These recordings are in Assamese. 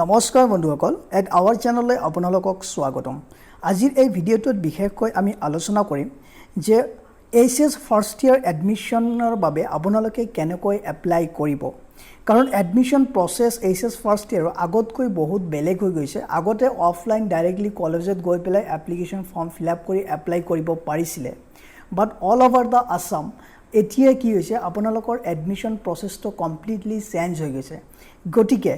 নমস্কাৰ বন্ধুসকল এট আৱাৰ চেনেললৈ আপোনালোকক স্বাগতম আজিৰ এই ভিডিঅ'টোত বিশেষকৈ আমি আলোচনা কৰিম যে এইচএছ ফাৰ্ষ্ট ইয়াৰ এডমিশনৰ বাবে আপোনালোকে কেনেকৈ এপ্লাই কৰিব কাৰণ এডমিশন প্ৰসেস এইচএছ ফাৰ্ষ্ট ইয়াৰ আগতকৈ বহুত বেলেগ হৈ গৈছে আগতে অফলাইন ডাইৰেক্টলি কলেজত গৈ পেলাই এপ্লিকেশন ফৰ্ম ফিল আপ কৰি এপ্লাই কৰিব পাৰিছিলে বাট অল ওভাৰ দা আসাম এতিয়া কি হৈছে আপোনালোকৰ এডমিশন প্ৰসেসটো কমপ্লিটলি চেঞ্জ হৈ গৈছে গটিকে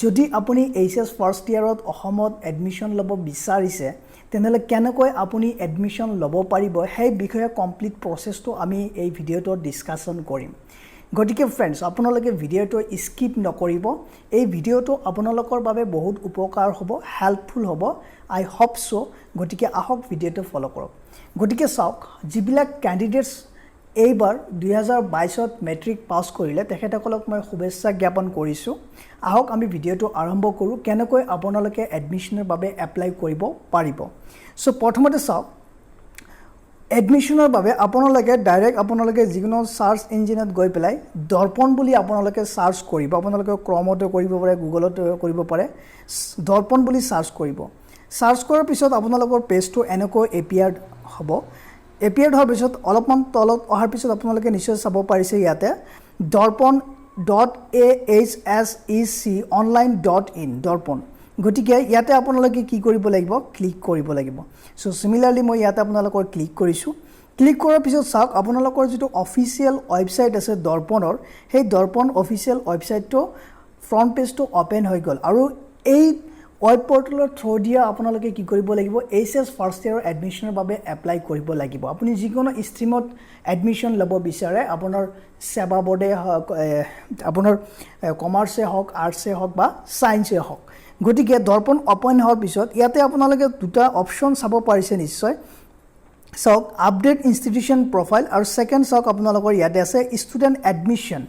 যদি আপুনি এইচএছ ফাৰ্ষ্ট ইয়াৰত অসমত এডমিশন ল'ব বিচাৰিছে তেনেহলে কেনেকৈ আপুনি এডমিশন ল'ব পাৰিব সেই বিষয়ে কমপ্লিট প্ৰসেসটো আমি এই ভিডিঅ'টোত ডিসকাশন কৰিম গটিকে ফ্ৰেন্ডছ আপোনালোকে ভিডিঅ'টো স্কিপ নকৰিব এই ভিডিঅ'টো আপোনালোকৰ বাবে বহুত উপকাৰ হ'ব হেল্পফুল হ'ব আই হোপ সো গটিকে আহক ভিডিঅ'টো ফলো কৰক গটিকে চাওক যিবিলাক ক্যান্ডিডেটস এইবাৰ 2022ত মেট্ৰিক পাস কৰিলে তেখেতসকলক মই শুভেচ্ছা জ্ঞাপন কৰিছো আহক আমি ভিডিঅ'টো আৰম্ভ কৰো কেনেকৈ আপোনালোকে এডমিশনৰ বাবে এপ্লাই কৰিব পাৰিব সো প্ৰথমতে চাওক এডমিশনৰ বাবে আপোনালোকে ডাইৰেক্ট আপোনালোকে যিকোনো সাৰ্চ ইঞ্জিনত গৈ পেলাই দৰ্পণ বুলি আপোনালোকে সাৰ্চ কৰিব আপোনালোকে ক্ৰমতে কৰিব পাৰে গুগলতে কৰিব পাৰে দৰ্পণ বুলি সাৰ্চ কৰিব সাৰ্চ কৰাৰ পিছত আপোনালোকৰ পেজটো এনেকৈ এপিয়াৰ হ'ব এপিয়াৰ হোৱাৰ পিছত অলপমান তলত অহাৰ পিছত আপোনালোকে নিশ্চয় চাব পাৰিছে ইয়াতে darpon.ahsec.online.in দৰ্পণ গটিকে ইয়াতে আপোনালোকে কি কৰিব লাগিব ক্লিক কৰিব লাগিব সো সিমিলাৰলি মই ইয়াতে আপোনালোকৰ ক্লিক কৰিছো ক্লিক কৰাৰ পিছত চাওক আপোনালোকৰ যেটো অফিচিয়েল ওয়েবসাইট আছে দৰ্পণৰ সেই দৰ্পণ অফিচিয়েল ওয়েবসাইটটো ফ্ৰন্ট পেজটো ওপেন হৈ গল আৰু এই ওয়েব পোৰ্টেলৰ থ্ৰু দিয়া আপোনালোকে কি কৰিব লাগিব এইচএছ ফাৰ্ষ্ট ইয়াৰ এডমিশনৰ বাবে এপ্লাই কৰিব লাগিব আপুনি যিকোনো ষ্ট্ৰীমত এডমিশন ল'ব বিচাৰে আপোনাৰ সেৱা বৰ্ডে আপোনাৰ কমাৰ্চে হওক আৰ্টসে হওক বা সায়েন্সে হওক গটিকে দৰ্পণ ওপেন হোৱাৰ পিছত ইয়াতে আপোনালোকে দুটা অপচন চাব পাৰিছে নিশ্চয় চাওক আপডেট ইনষ্টিটিউশন প্ৰফাইল আৰু সেকেন্ড চাওক আপোনালোকৰ ইয়াতে আছে ষ্টুডেন্ট এডমিশন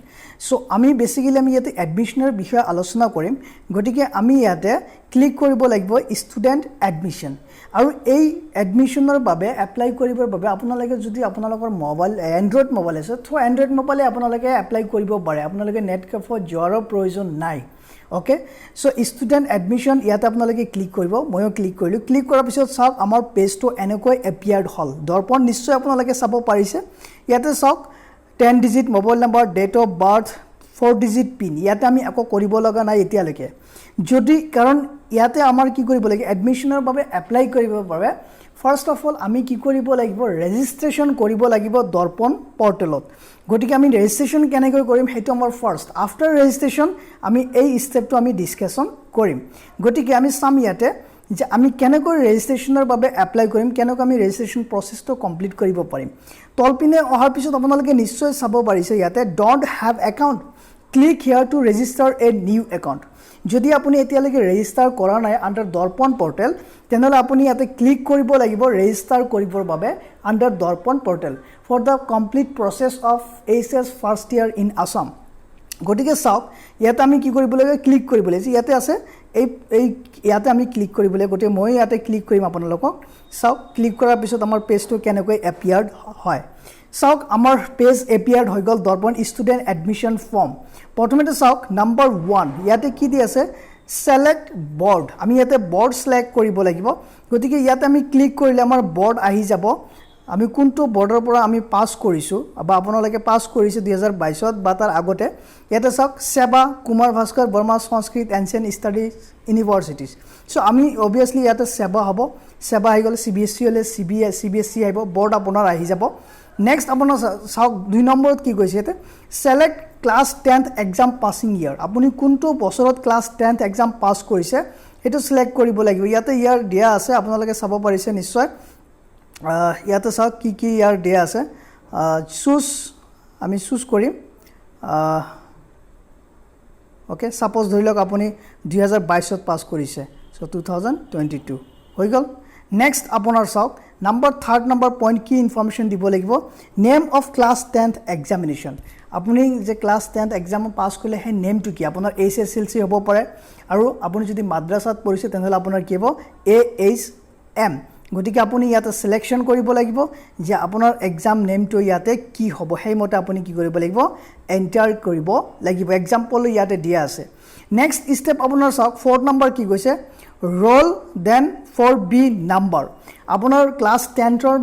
সো আমি বেসিক্যালি আমি ইয়াতে এডমিশনৰ বিষয়ে আলোচনা কৰিম গটিকে আমি ইয়াতে ক্লিক কৰিব লাগিব ষ্টুডেন্ট এডমিশন আৰু এই এডমিশনৰ বাবে এপ্লাই কৰিবৰ বাবে আপোনালোকে যদি আপোনালোকৰ মোবাইল এন্ড্ৰইড মোবাইল আছে তো এন্ড্ৰইড মোবাইলে আপোনালোকে এপ্লাই কৰিব পাৰে আপোনালোকে নেট কেফত যোৱাৰ প্ৰয়োজন নাই ওকে সো ষ্টুডেন্ট এডমিশন ইয়াতে আপোনালোকে ক্লিক কৰিব ময়ো ক্লিক কৰিলো ক্লিক কৰাৰ পিছত চাওক আমাৰ পেজটো এনেকৈ এপিয়াৰ্ড হল দৰ্পণ নিশ্চয় আপোনালোকে চাব পাৰিছে ইয়াতে চাওক 10 digit mobile number date of birth 4 digit pin ইয়াতে আমি একো কৰিব লগা নাই এতিয়ালৈকে যদি কাৰণ ইয়াতে আমাৰ কি কৰিব লাগে এডমিশনৰ বাবে এপ্লাই কৰিবৰ বাবে ফাৰ্স্ট অফ অল আমি কি কৰিব লাগিব ৰেজিষ্ট্ৰেচন কৰিব লাগিব দৰ্পণ পোৰ্টেলত গটিকে আমি ৰেজিষ্ট্ৰেচন কেনেকৈ কৰিম হেতু আমাৰ ফাৰ্স্ট আফটাৰ ৰেজিষ্ট্ৰেচন আমি এই স্টেপটো আমি ডিসকাশন কৰিম গটিকে আমি সাম ইয়াতে যে আমি কেনেকৈ ৰেজিষ্ট্ৰেচনৰ বাবে এপ্লাই কৰিম কেনেকৈ আমি ৰেজিষ্ট্ৰেচন প্ৰসেসটো কমপ্লিট কৰিব পাৰিম তলপিনে অহাৰ পিছত আপোনালোকে নিশ্চয় চাব পাৰিছে ইয়াতে don't have account click here to register a new account যদি আপুনি এতিয়ালৈকে ৰেজিষ্টাৰ কৰা নাই আন্ডাৰ দৰ্পণ পোৰ্টেল তেনেহলে আপুনি ইয়াতে ক্লিক কৰিব লাগিব ৰেজিষ্টাৰ কৰিবৰ বাবে under Darpan portal for the complete process of HS first year in Assam গটিকে চাওক ইয়াতে আমি কি কৰিব লাগে ক্লিক কৰিব লাগে ইয়াতে আছে এই ইয়াতে আমি ক্লিক কৰিব লাগে গটিকে মই ইয়াতে ক্লিক কৰিম আপোনালোকক চাওক ক্লিক কৰাৰ পিছত আমাৰ পেজটো কেনেকৈ এপিয়াৰ্ড হয় চাওক আমাৰ পেজ এপিয়াৰ্ড হৈ গল দৰ্পণ ষ্টুডেন্ট এডমিশন ফৰ্ম প্ৰথমতে চাওক নাম্বাৰ 1 ইয়াতে কি দি আছে সিলেক্ট বৰ্ড আমি ইয়াতে বৰ্ড সিলেক্ট কৰিব লাগিব গতিকে ইয়াতে আমি ক্লিক কৰিলে আমাৰ বৰ্ড আহি যাব আমি কোনটো বৰ্ডৰ পৰা আমি পাস কৰিছো বা আপোনালোকে পাস কৰিছে 2022ত বা তাৰ আগতে ইয়াতে চাওক সেৱা কুমাৰ ভাস্কৰ বৰ্মা সংস্কৃত এনসিয়েন্ট ষ্টাডিজ ইউনিভাৰ্সিটিজ সো আমি অবিয়াসলি ইয়াতে সেৱা হ'ব সেৱা আহি গলে সিবিএসই হলে সিবিএসই আহিব বৰ্ড আপোনাৰ আহি যাব নেক্সট আপোনাৰ চাওক 2 নম্বৰত কি কৈছে ইয়াতে select class 10th exam passing year আপুনি কোনটো বছৰত ক্লাস 10th এক্সাম পাস কৰিছে এটো সিলেক্ট কৰিব লাগিব ইয়াতে ইয়াৰ দিয়া আছে আপোনালোকে চাব পাৰিছে নিশ্চয় ইয়াতে চাওক কি কি ইয়াৰ দিয়া আছে চুজ আমি চুজ কৰিম ওকে সাপোজ ধৰি লওক আপুনি 2022ত পাস কৰিছে সো 2022 হৈ গল নেক্সট আপোনাৰ চাওক নাম্বাৰ 3rd নাম্বাৰ পইণ্ট কি ইনফৰমেশন দিব লাগিব name of class 10th examination আপুনি যে ক্লাস 10th এক্সাম পাস কৰিলে হে নেমটো কি আপোনাৰ এইচএসএলসি হ'ব পাৰে আৰু আপুনি যদি মাদ্ৰাসাত পঢ়িছে তেনেহলে আপোনাৰ কি হ'ব AHM গতিকে আপুনি ইয়াতে সিলেকশন কৰিব লাগিব যে আপোনাৰ এক্সাম নেমটো ইয়াতে কি হ'ব সেই মতে আপুনি কি কৰিব লাগিব এন্টাৰ কৰিব লাগিব এক্সাম্পল ইয়াতে দিয়া আছে নেক্সট স্টেপ আপোনাৰ চাওক 4th নম্বৰ কি কৈছে roll then 4b number আপোনাৰ ক্লাস 10ৰ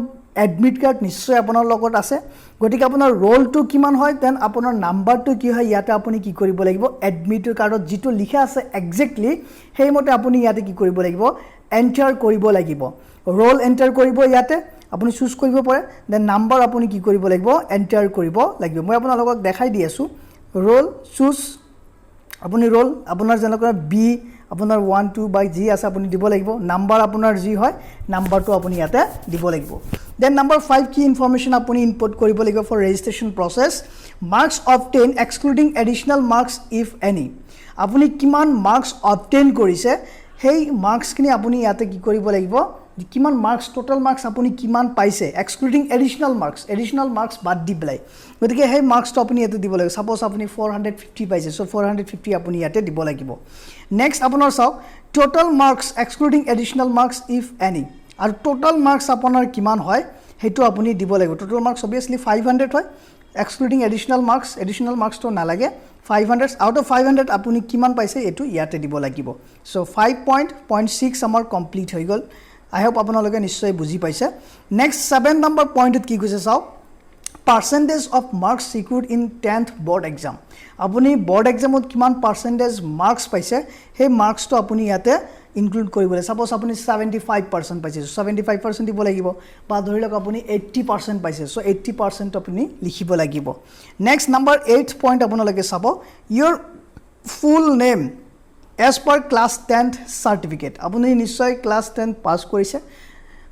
এডমিট কাৰ্ড নিশ্চয় আপোনাৰ লগত আছে গতিকে আপোনাৰ ৰোলটো কিমান হয় দেন আপোনাৰ নাম্বাৰটো কি হয় ইয়াতে আপুনি কি কৰিব লাগিব এডমিট কাৰ্ডত যেটো লিখা আছে এক্স্যাক্টলি সেই মতে আপুনি ইয়াতে কি কৰিব লাগিব এন্টাৰ কৰিব লাগিব ৰোল এন্টাৰ কৰিব ইয়াতে আপুনি চুজ কৰিব পাৰে দেন নাম্বাৰ আপুনি কি কৰিব লাগিব এন্টাৰ কৰিব লাগিব মই আপোনালোকক দেখাই দি আছো ৰোল চুজ আপুনি ৰোল আপোনাৰ যেনেকৈ বি আপোনাৰ 1 2 বাই জি আছে আপুনি দিব লাগিব নাম্বাৰ আপোনাৰ জি হয় নাম্বাৰটো আপুনি ইয়াতে দিব লাগিব দেন নাম্বাৰ 5 কি ইনফৰমেশন আপুনি ইনপুট কৰিব লাগিব for registration process marks obtain excluding additional marks if any আপুনি কিমান মাৰ্কস অবটেইন কৰিছে সেই মাৰ্কস কিনি আপুনি ইয়াতে কি কৰিব লাগিব কিমান মাৰ্কস টোটাল মাৰ্কস আপুনি কিমান পাইছে এক্সক্লুডিং এডিশনাল মাৰ্কস বাদ দি পেলাই গতিকে সেই মাৰ্কসটো আপুনি ইয়াতে দিব লাগিব সাপোজ আপুনি 450 পাইছে সো 450 আপুনি ইয়াতে দিব লাগিব নেক্সট আপোনাৰ চাওক total marks excluding additional marks if any আৰু টোটাল মাৰ্কস আপোনাৰ কিমান হয় হেতু আপুনি দিব লাগিব টোটাল মাৰ্কস obviously 500 হয় এক্সক্লুডিং এডিশনাল মাৰ্কস তো নালাগে 500 আউট অফ 500 আপুনি কিমান পাইছে এটো ইয়াতে দিব লাগিব সো 5.6 আমাৰ কমপ্লিট হৈ গল I hope আপোনালোকে নিশ্চয় বুজি পাইছে নেক্সট 7 নম্বৰ পইণ্টত কি কৈছে চাওক percentage of marks secured in 10th board exam আপুনি board examত কিমান percentage marks পাইছে সেই marks তো আপুনি ইয়াতে ইনক্লুড কৰিবলে সাপোজ আপুনি 75% পাইছে 75% দিব লাগিব বা ধৰি লওক আপুনি 80% পাইছে সো 80% আপুনি লিখিব লাগিব নেক্সট নম্বৰ 8 পইণ্ট আপোনালোকে চাব your full name as per class 10th certificate আপুনি নিশ্চয় class 10 পাস কৰিছে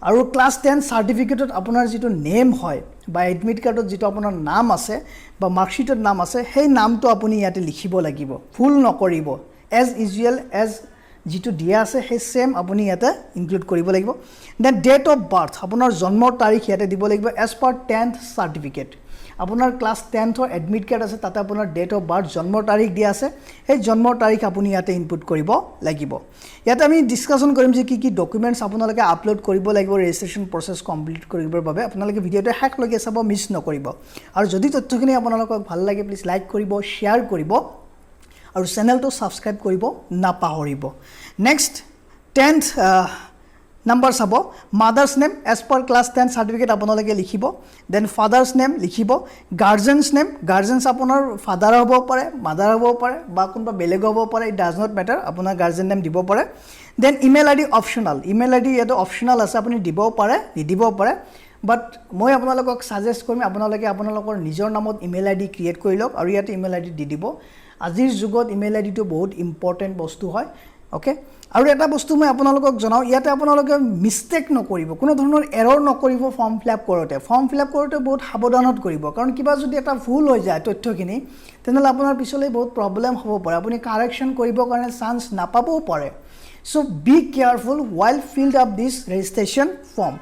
আৰু class 10 certificateত আপোনাৰ যেটো নেম হয় বা এডমিট কাৰ্ডত যেটো আপোনাৰ নাম আছে বা মাৰ্কশিটত নাম আছে সেই নামটো আপুনি ইয়াতে লিখিব লাগিব ফুল নকৰিব as usual as যেটো দিয়া আছে সেই সেম আপুনি ইয়াতে ইনক্লুড কৰিব লাগিব দেন ডেট অফ বাৰ্থ আপোনাৰ জন্মৰ তাৰিখ ইয়াতে দিব লাগিব as per 10th certificate আপোনাৰ ক্লাস 10ৰ এডমিট কাৰ্ড আছে তাতে আপোনাৰ ডেট অফ বাৰ্থ জন্মৰ তাৰিখ দিয়া আছে এই জন্মৰ তাৰিখ আপুনি ইয়াতে ইনপুট কৰিব লাগিব ইয়াতে আমি ডিসকাশন কৰিম যে কি ডকুমেন্টস আপোনালোকে আপলোড কৰিব লাগিব ৰেজিষ্ট্ৰেচন প্ৰসেস কমপ্লিট কৰিবৰ বাবে আপোনালোকে ভিডিওটো হেক লগে চাব মিছ নকৰিব আৰু যদি তথ্যখিনি আপোনালোকক ভাল লাগে প্লিজ লাইক কৰিব শেয়াৰ কৰিব আৰু চেনেলটো সাবস্ক্ৰাইব কৰিব নাপাহৰিব next 10th number sabo mother's name as per class 10 certificate আপোনালোকে লিখিব then father's name লিখিব guardians আপোনাৰ father হ'ব পাৰে mother হ'ব পাৰে বা কোনবা বেলেগ হ'ব পাৰে it does not matter আপোনাৰ guardian name দিব পাৰে then email id optional ইয়াটো optional আছে আপুনি দিব পাৰে নিদিব পাৰে but মই আপোনালোকক সাজেষ্ট কৰিম আপোনালোকে আপোনালোকৰ নিজৰ নামত email id ক্ৰিয়েট কৰি লওক আৰু ইয়াতে email id দি দিব আজিৰ যুগত email id টো বহুত ইম্পৰ্টেন্ট বস্তু হয় ওকে আৰু এটা বস্তু মই আপোনালোকক জনাও ইয়াতে আপোনালোকে মিস্টেক নকৰিব কোনো ধৰণৰ এৰৰ নকৰিব ফৰ্ম ফিলআপ কৰোতে বহুত সাৱধানত কৰিব কাৰণ কিবা যদি এটা ভুল হৈ যায় তথ্যখিনি তেনলে আপোনাৰ পিছলৈ বহুত প্ৰবলেম হ'ব পাৰে আপুনি কাৰেকচন কৰিব কাৰণে চান্স নাপাবও পাৰে so B careful while filled up this registration form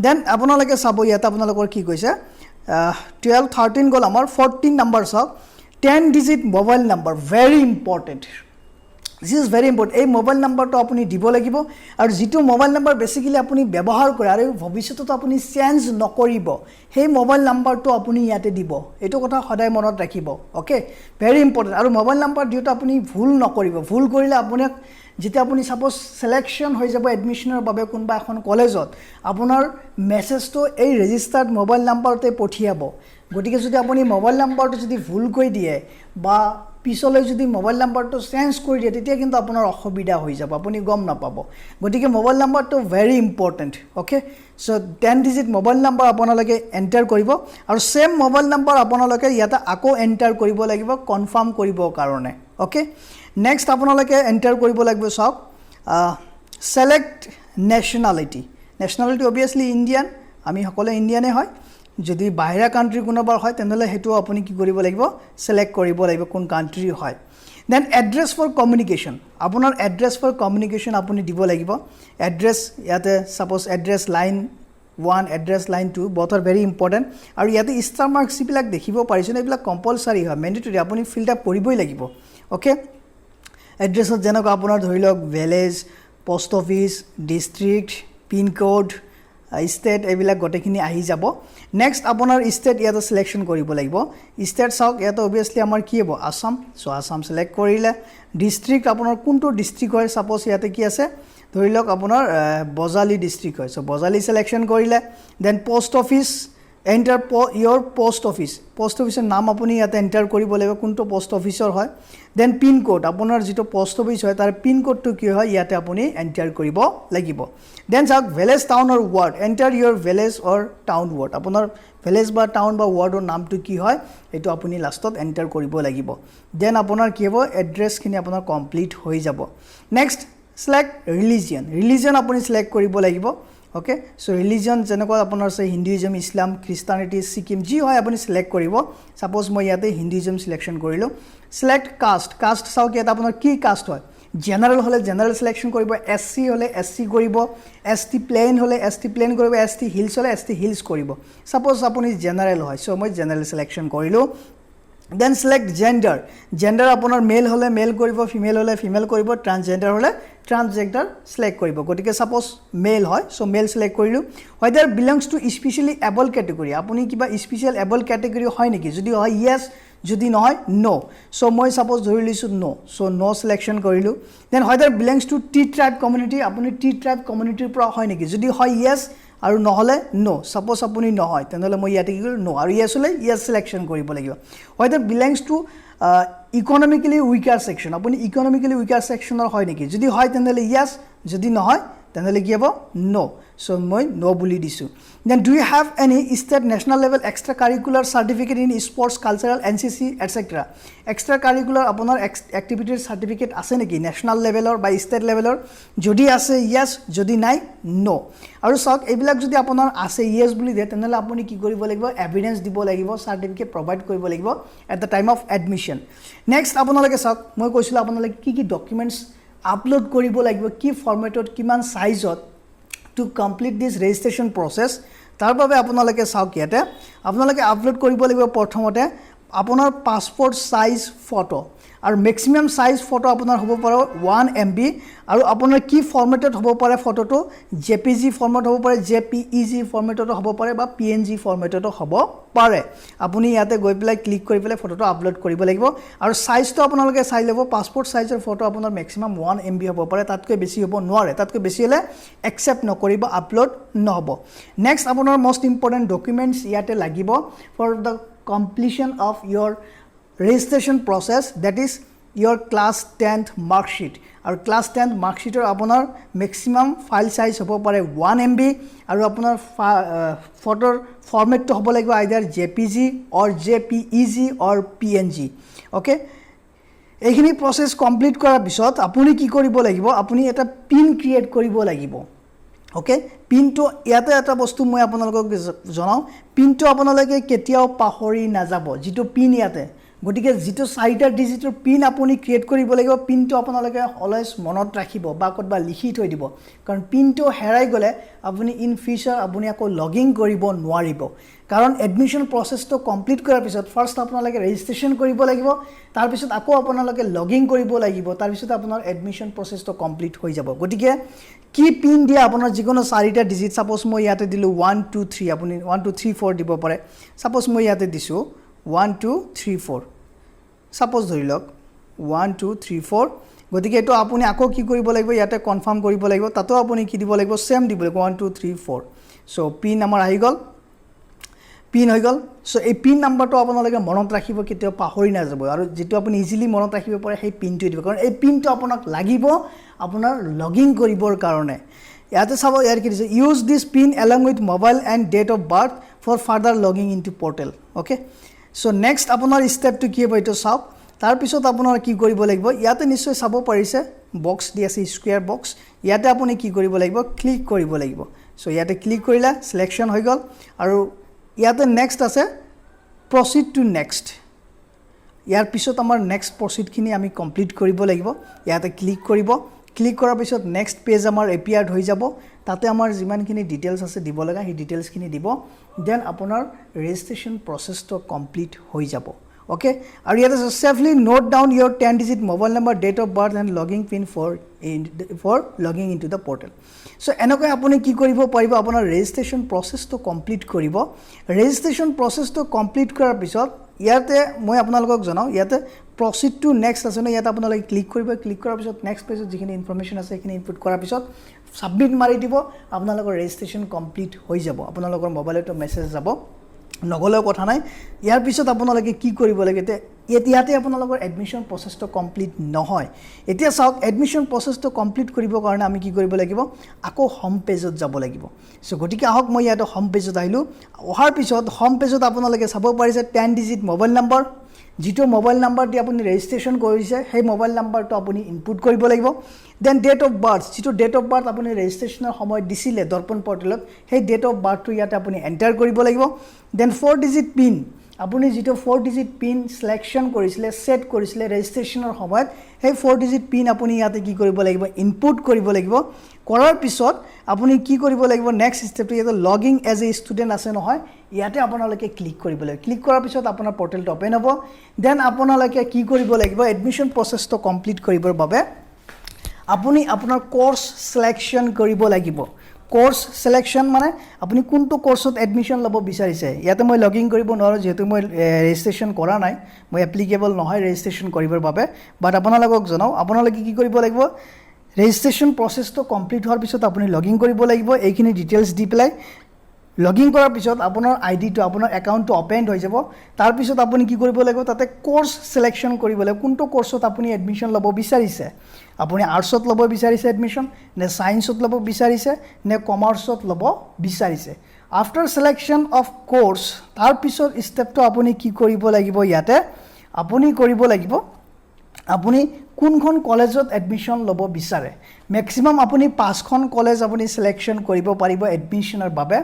then আপোনালোকে চাব ইয়াতে আপোনালোকৰ কি কৈছে 12 13 গল আমাৰ 14 নম্বৰ চাওক 10 digit mobile number very important This is very important. এই মোবাইল নাম্বাৰটো আপুনি দিব লাগিব আৰু যেটো মোবাইল নাম্বাৰ বেসিক্যালি আপুনি ব্যৱহাৰ কৰে আৰু ভৱিষ্যতত আপুনি চেঞ্জ নকৰিব সেই মোবাইল নাম্বাৰটো আপুনি ইয়াতে দিব এটো কথা সদায় মনত ৰাখিব ওকে ভেৰি ইম্পৰ্টেন্ট আৰু মোবাইল নাম্বাৰ দিওতে আপুনি ভুল নকৰিব ভুল কৰিলে আপুনি যেতিয়া আপুনি সাপোজ সিলেকশন হৈ যাব এডমিশনৰ বাবে কোনবা এখন কলেজত আপোনাৰ মেছেজটো এই ৰেজিষ্টাৰ্ড মোবাইল নাম্বাৰতে পঠিয়াব গতিকে যদি আপুনি মোবাইল নাম্বাৰটো যদি ভুল কৰি দিয়ে বা পিছলৈ যদি মোবাইল নাম্বাৰটো চেঞ্জ কৰি দিয়ে তেতিয়া কিন্তু আপোনাৰ অসুবিধা হৈ যাব আপুনি গম নাপাব গতিকে মোবাইল নাম্বাৰটো very important okay so 10 digit mobile number আপোনালোকে এন্টাৰ কৰিব আৰু সেম মোবাইল নাম্বাৰ আপোনালোকে ইয়াতে আকৌ এন্টাৰ কৰিব লাগিব কনফাৰ্ম কৰিবৰ কাৰণে ওকে নেক্সট আপোনালোকে এন্টাৰ কৰিব লাগিব সব সিলেক্ট নেশনালিটি obviously ইন্ডিয়ান আমি সকলো ইন্ডিয়ানে হয় যদি বাহিৰা কান্ট্ৰি কোনোবাৰ হয় তেনলে হেতু আপুনি কি কৰিব লাগিব সিলেক্ট কৰিব লাগিব কোন কান্ট্ৰি হয় দেন এড্ৰেছ ফৰ কমিউনিকেশ্যন আপোনাৰ এড্ৰেছ ফৰ কমিউনিকেশ্যন আপুনি দিব লাগিব এড্ৰেছ ইয়াতে suppose address line 1 address line 2 both are very important আৰু ইয়াতে ষ্টাৰ মাৰ্কস বিলাক দেখিব পাৰিছে না এইবিলাক কম্পালসৰি হয় মেন্ডেটৰি আপুনি ফিল আপ কৰিবই লাগিব ওকে এড্ৰেছত যেনেকৈ আপোনাৰ ধৰি লওক village post office district pin code state এইবিলাক গোটেইখিনি আহি যাব নেক্সট আপোনাৰ ষ্টেট ইয়াতে সিলেকশন কৰিব লাগিব ষ্টেট চাওক ইয়াতে অবিয়াসলি আমাৰ কি হ'ব আসাম সো আসাম সিলেক্ট কৰিলে ডিস্ট্ৰিক্ট আপোনাৰ কোনটো ডিস্ট্ৰিক্ট হয় সাপোজ ইয়াতে কি আছে ধৰি লওক আপোনাৰ বজালি ডিস্ট্ৰিক্ট হয় সো বজালি সিলেকশন কৰিলে then post office enter your post অফিসৰ নাম আপুনি ইয়াতে এন্টাৰ কৰিব লাগিব কোনটো পোষ্ট অফিসৰ হয় দেন পিন কোড আপোনাৰ যেটো পোষ্ট অফিস হয় তাৰ পিন কোডটো কি হয় ইয়াতে আপুনি এন্টাৰ কৰিব লাগিব দেন চাওক village town or ward enter your village or town ward আপোনাৰ ভিলেজ বা টাউন বা ওয়াৰ্ডৰ নামটো কি হয় এটো আপুনি লাষ্টত এন্টাৰ কৰিব লাগিব দেন আপোনাৰ কি হ'ব এড্ৰেছখিনি আপোনাৰ কমপ্লিট হৈ যাব নেক্সট select religion আপুনি select কৰিব লাগিব ওকে সো ৰিলিজন যেনেকৈ আপোনাৰ আছে হিন্দুইজম ইছলাম খ্ৰীষ্টানিটি সিকিম যি হয় আপুনি সিলেক্ট কৰিব সাপোজ মই ইয়াতে হিন্দুইজম সিলেকশন কৰিলো সিলেক্ট কাষ্ট চাওক ইয়াতে আপোনাৰ কি কাষ্ট হয় জেনাৰেল হলে জেনাৰেল সিলেকশন কৰিব এসসি হলে এসসি কৰিব এসটি প্লেন হলে এসটি প্লেন কৰিব এসটি হিলছ হলে এসটি হিলছ কৰিব সাপোজ আপুনি জেনাৰেল হয় সো মই জেনাৰেল সিলেকশন কৰিলো দেন সিলেক্ট জেন্ডাৰ আপোনাৰ মেল হলে মেল কৰিব ফিমেল হলে ফিমেল কৰিব ট্ৰান্সজেন্ডাৰ হলে ট্ৰান্সজেন্ডাৰ সিলেক্ট কৰিব গটিকে সাপোজ মেল হয় সো মেল সিলেক্ট কৰিলো whether belongs to specially able category আপুনি কিবা স্পেশাল এবল ক্যাটেগরি হয় নেকি যদি হয় ইয়েস যদি নহয় নো সো মই সাপোজ ধৰি লৈছো নো সো নো সিলেকশন কৰিলো then whether belongs to tea tribe community আপুনি টি ট্ৰাইব কমিউনিটিৰ পৰা হয় নেকি যদি হয় ইয়েস আৰু নহলে নো সাপোজ আপুনি নহয় তেনেহলে মই ইয়াতে কি কৰিলো নো আৰু ইয়েস হলে ইয়েস সিলেকশন কৰিব লাগিব whether belongs to economically weaker section আপুনি ইকোনমিক্যালি উইকাৰ সেকশনৰ হয় নেকি যদি হয় তেনেহলে ইয়েস যদি নহয় তেনেহলে কি হ'ব নো সো মই নো বুলি দিছো then do you have any state national level extra curricular certificate in sports cultural NCC etcetera extra curricular আপোনাৰ এক্টিভিটিৰ সাৰ্টিফিকেট আছে নেকি ন্যাশনাল লেভেলৰ বা ষ্টেট লেভেলৰ যদি আছে ইয়েস যদি নাই নো আৰু চাওক এইবিলাক যদি আপোনাৰ আছে ইয়েস বুলি দিয়ে তেনেহলে আপুনি কি কৰিব লাগিব এভিডেন্স দিব লাগিব সাৰ্টিফিকেট প্ৰভাইড কৰিব লাগিব at the time of admission next আপোনালোকে চাওক মই কৈছিলো আপোনালোকে কি ডকুমেন্টস আপলোড কৰিব লাগিব কি ফৰমেটত কিমান সাইজত to complete this registration process তাৰ বাবে আপোনালোকে চাওক ইয়াতে আপোনালোকে আপলোড কৰিব লাগিব প্ৰথমতে আপোনাৰ পাসপোৰ্ট সাইজ ফটো আৰু ম্যাক্সিমাম সাইজ ফটো আপোনাৰ হ'ব পাৰে 1 MB আৰু আপোনাৰ কি ফৰমেটত হ'ব পাৰে ফটোটো JPG ফৰমেট হ'ব পাৰে JPEG ফৰমেটত হ'ব পাৰে বা PNG ফৰমেটত হ'ব পাৰে আপুনি ইয়াতে গৈ পেলাই ক্লিক কৰি পেলাই ফটোটো আপলোড কৰিব লাগিব আৰু সাইজটো আপোনালোকে চাই ল'ব পাসপোৰ্ট সাইজৰ ফটো আপোনাৰ ম্যাক্সিমাম 1 MB হ'ব পাৰে তাতকৈ বেছি হ'ব নোৱাৰে তাতকৈ বেছি হলে একচেপ্ট নকৰিব আপলোড নহব নেক্সট আপোনাৰ মোস্ট ইম্পৰ্টেন্ট ডকুমেন্টস ইয়াতে লাগিব for the completion of your registration process that is your class 10th mark sheet আৰু class 10th mark sheetor আপোনাৰ maximum file size হ'ব পাৰে 1 MB আৰু আপোনাৰ photo format to হ'ব লাগিব either JPG or JPEG or PNG okay এইখিনি process complete কৰাৰ পিছত আপুনি কি কৰিব লাগিব আপুনি এটা pin create কৰিব লাগিব ওকে পিনটো ইয়াতে এটা বস্তু মই আপোনালোকক জনাও পিনটো আপোনালোকে কেতিয়াও পাহৰি নাযাব যেটো পিন ইয়াতে গটিকে যেটো 4টা ডিজিটৰ পিন আপুনি ক্ৰিয়েট কৰিব লাগিব পিনটো আপোনালোকে অলৱেজ মনত ৰাখিব বা কতবা লিখি থৈ দিব কাৰণ পিনটো হেৰাই গলে আপুনি ইন ফিউচাৰ আপুনি আকৌ লগইন কৰিব নোৱাৰিব কাৰণ এডমিশন প্ৰসেসটো কমপ্লিট কৰাৰ পিছত ফাৰ্স্ট আপোনালোকে ৰেজিষ্ট্ৰেচন কৰিব লাগিব তাৰ পিছত আকৌ আপোনালোকে লগইন কৰিব লাগিব তাৰ পিছত আপোনাৰ এডমিশন প্ৰসেসটো কমপ্লিট হৈ যাব গটিকে কি পিন দিয়া আপোনাৰ যিকোনো 4টা ডিজিট সাপোজ মই ইয়াতে দিলো 1 2 3 আপুনি 1 2 3 4 দিব পাৰে সাপোজ মই ইয়াতে দিছো 1 2 3 4 সাপোজ ধৰি লওক 1 2 3 4 গতিকে এটো আপুনি আকৌ কি কৰিব লাগিব ইয়াতে কনফাৰ্ম কৰিব লাগিব তাতো আপুনি কি দিব লাগিব সেম দিব লাগিব 1 2 3 4 সো পিন আমাৰ আহি গল পিন হৈ গল সো এই পিন নাম্বাৰটো আপোনালোকে মনত ৰাখিব কেতিয়াও পাহৰি নাযাব আৰু যেটো আপুনি ইজিলি মনত ৰাখিব পাৰে সেই পিনটো দিব কাৰণ এই পিনটো আপোনাক লাগিব আপোনাৰ লগইন কৰিবৰ কাৰণে ইয়াতে চাব ইয়াৰ কি দিছে use this pin along with mobile and date of birth for further logging into portal okay so next আপোনাৰ ষ্টেপটো কি হ'ব এটো চাওক তাৰ পিছত আপোনাৰ কি কৰিব লাগিব ইয়াতে নিশ্চয় চাব পাৰিছে বক্স দি আছে স্কয়াৰ বক্স ইয়াতে আপুনি কি কৰিব লাগিব ক্লিক কৰিব লাগিব সো ইয়াতে ক্লিক কৰিলা সিলেকশন হৈ গল আৰু ইয়াতে নেক্সট আছে proceed to next ইয়াৰ পিছত আমাৰ নেক্সট প্ৰসিড খিনি আমি কমপ্লিট কৰিব লাগিব ইয়াতে ক্লিক কৰিব ক্লিক কৰাৰ পিছত নেক্সট পেজ আমাৰ এপিয়াৰ্ড হৈ যাব তাতে আমাৰ যিমানখিনি ডিটেইলছ আছে দিব লগা সেই ডিটেইলছ খিনি দিব দেন আপোনাৰ ৰেজিষ্ট্ৰেচন প্ৰসেসটো কমপ্লিট হৈ যাব okay আৰু ইয়াতে safely note down your 10 digit mobile number date of birth and login pin for logging into the portal so এনেকৈ আপুনি কি কৰিব পাৰিব আপোনাৰ ৰেজিষ্ট্ৰেচন প্ৰসেছটো কমপ্লিট কৰিব ৰেজিষ্ট্ৰেচন প্ৰসেছটো কমপ্লিট কৰাৰ পিছত ইয়াতে মই আপোনালোকক জনাও ইয়াতে proceed to next আছে ন ইয়াতে আপোনালোকে ক্লিক কৰিব ক্লিক কৰাৰ পিছত নেক্সট পেজত যিখিনি ইনফৰমেশন আছে সেইখিনি ইনপুট কৰাৰ পিছত সাবমিট মাৰি দিব আপোনালোকৰ ৰেজিষ্ট্ৰেচন কমপ্লিট হৈ যাব আপোনালোকৰ মোবাইলতো মেছেজ যাব নগলেও কথা নাই ইয়াৰ পিছত আপোনালোকে কি কৰিব লাগে ইয়াতে আপোনালোকৰ এডমিশন প্ৰসেছটো কমপ্লিট নহয় এতিয়া চাওক এডমিশন প্ৰসেছটো কমপ্লিট কৰিবৰ কাৰণে আমি কি কৰিব লাগিব আকৌ হোম পেজত যাব লাগিব সো গতিকে আহক মই ইয়াতে হোম পেজত আহিলো অহাৰ পিছত হোম পেজত আপোনালোকে চাব পাৰিছে 10 ডিজিট মোবাইল নম্বৰ যেটো মোবাইল নম্বৰ দি আপুনি ৰেজিষ্ট্ৰেচন কৰিছে সেই মোবাইল নম্বৰটো আপুনি ইনপুট কৰিব লাগিব দেন ডেট অফ বাৰ্থ যেটো ডেট অফ বাৰ্থ আপুনি ৰেজিষ্ট্ৰেচনৰ সময় দিছিলে দৰ্পণ পৰ্টেলত সেই ডেট অফ বাৰ্থটো ইয়াতে আপুনি এন্টাৰ কৰিব লাগিব দেন 4 ডিজিট পিন আপুনি যেটো 4 ডিজিট পিন সিলেকশন কৰিছিলে সেট কৰিছিলে ৰেজিষ্ট্ৰেচনৰ সময়ত সেই 4 ডিজিট পিন আপুনি ইয়াতে কি কৰিব লাগিব ইনপুট কৰিব লাগিব কৰাৰ পিছত আপুনি কি কৰিব লাগিব নেক্সট ষ্টেপটো ইয়াতে লগিং এজ এ ষ্টুডেন্ট আছে নহয় ইয়াতে আপোনালোকে ক্লিক কৰিব লাগিব ক্লিক কৰাৰ পিছত আপোনাৰ পৰ্টেলটো ওপেন হ'ব দেন আপোনালোকে কি কৰিব লাগিব এডমিশন প্ৰসেছটো কমপ্লিট কৰিবৰ বাবে আপুনি আপোনাৰ কোৰ্স সিলেকশন কৰিব লাগিব কোৰ্স সিলেকশন মানে আপুনি কোনটো কোৰ্সত এডমিশন লব বিচাৰিছে ইয়াতে মই লগিং কৰিব নোৱাৰো যেহেতু মই ৰেজিষ্ট্ৰেচন কৰা নাই মই এপ্লিকেবল নহয় ৰেজিষ্ট্ৰেচন কৰিবৰ বাবে বাট আপোনালোকক জনাও আপোনালোকে কি কৰিব লাগিব ৰেজিষ্ট্ৰেচন প্ৰসেছটো কমপ্লিট হোৱাৰ পিছত আপুনি লগিং কৰিব লাগিব এইখিনি ডিটেইলছ দি পেলাই লগিং কৰাৰ পিছত আপোনাৰ আইডিটো আপোনাৰ একাউণ্টটো ওপেন হৈ যাব তাৰ পিছত আপুনি কি কৰিব লাগিব তাতে কোৰ্স সিলেকশন কৰিব লাগিব কোনটো কোৰ্সত আপুনি এডমিশন লব বিচাৰিছে আপুনি আৰ্টছত লব বিচাৰিছে এডমিশন নে সায়েন্সত লব বিচাৰিছে নে কমাৰ্চত লব বিচাৰিছে আফটাৰ সিলেকশন অফ কোৰ্স তাৰ পিছত ষ্টেপটো আপুনি কি কৰিব লাগিব ইয়াতে আপুনি কৰিব লাগিব আপুনি কোনখন কলেজত এডমিশন লব বিচাৰে ম্যাক্সিমাম আপুনি 5খন কলেজ আপুনি সিলেকশন কৰিব পাৰিব এডমিশনৰ বাবে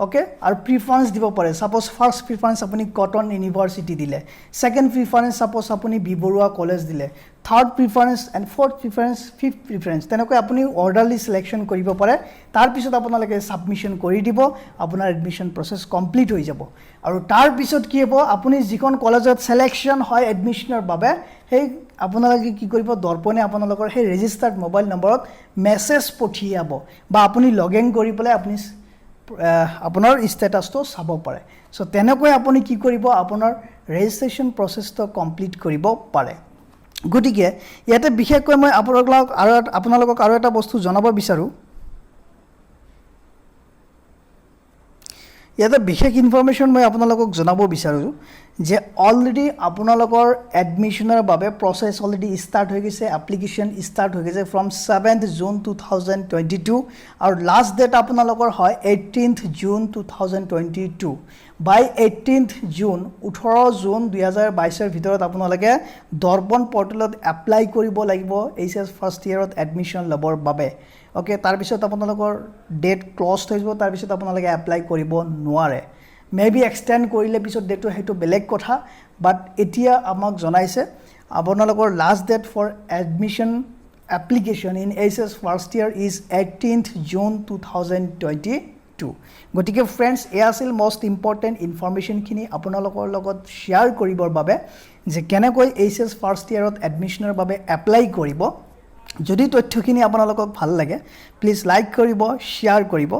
ওকে আৰু প্ৰিফাৰেন্স দিব পাৰে সাপোজ ফাৰ্স্ট প্ৰিফাৰেন্স আপুনি কটন ইউনিভাৰ্সিটি দিলে সেকেন্ড প্ৰিফাৰেন্স সাপোজ আপুনি বিবৰুৱা কলেজ দিলে third preference and fourth preference fifth preference তেনেকৈ আপুনি অৰ্ডাৰলি সিলেকশন কৰিব পাৰে তাৰ পিছত আপোনালোকে সাবমিশন কৰি দিব আপোনাৰ এডমিশন প্ৰসেছ কমপ্লিট হৈ যাব আৰু তাৰ পিছত কি হ'ব আপুনি যিখন কলেজত সিলেকশন হয় এডমিশনৰ বাবে সেই আপোনালোকে কি কৰিব দৰ্পণে আপোনালোকৰ সেই ৰেজিষ্টাৰ্ড মোবাইল নম্বৰত মেছেজ পঠিয়াব বা আপুনি লগইন কৰি পেলাই আপুনি আপোনাৰ ষ্টেটাসটো চাব পাৰে সো তেনেকৈ আপুনি কি কৰিব আপোনাৰ ৰেজিষ্ট্ৰেচন প্ৰসেছটো কমপ্লিট কৰিব পাৰে গতিকে ইয়াতে বিশেষকৈ মই আপোনালোকক আৰু এটা বস্তু জনাব বিচাৰো ইয়াতে বিশেষ ইনফৰমেশন মই আপোনালোকক জনাব বিচাৰো যে অলৰেডি আপোনালোকৰ এডমিশনৰ বাবে প্ৰসেছ অলৰেডি ষ্টাৰ্ট হৈ গৈছে এপ্লিকেশন ষ্টাৰ্ট হৈ গৈছে ফ্ৰম 7th জুন 2022 আৰু লাষ্ট ডেট আপোনালোকৰ হয় 18th জুন 2022 বাই 18th জুন 18 জুন 2022 ৰ ভিতৰত আপোনালোকে দৰ্পণ পৰ্টেলত এপ্লাই কৰিব লাগিব এইচএছ ফাৰ্ষ্ট ইয়াৰত এডমিশন লবৰ বাবে ওকে তাৰ পিছত আপোনালোকৰ ডেট ক্লোজ হৈ যাব তাৰ পিছত আপোনালোকে এপ্লাই কৰিব নোৱাৰে মেবি এক্সটেন্ড কৰিলে পিছত ডেটটো হেতু বেলেগ কথা বাট এতিয়া আমাক জনাইছে আপোনালোকৰ last date for admission application in ACES first year is 18th June 2022 গটিকে ফ্ৰেন্ডস এ আছিল মোস্ট ইম্পৰ্টেন্ট ইনফৰমেশন খিনি আপোনালোকৰ লগত শেয়াৰ কৰিবৰ বাবে যে কেনেকৈ ACES ফাৰ্ষ্ট ইয়াৰত এডমিশনৰ বাবে এপ্লাই কৰিব যদি তথ্যখিনি আপোনালোকক ভাল লাগে প্লিজ লাইক কৰিব শেয়াৰ কৰিব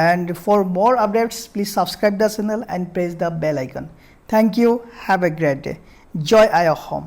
and for more updates please subscribe the channel and press the bell icon thank you have a great day joy I Home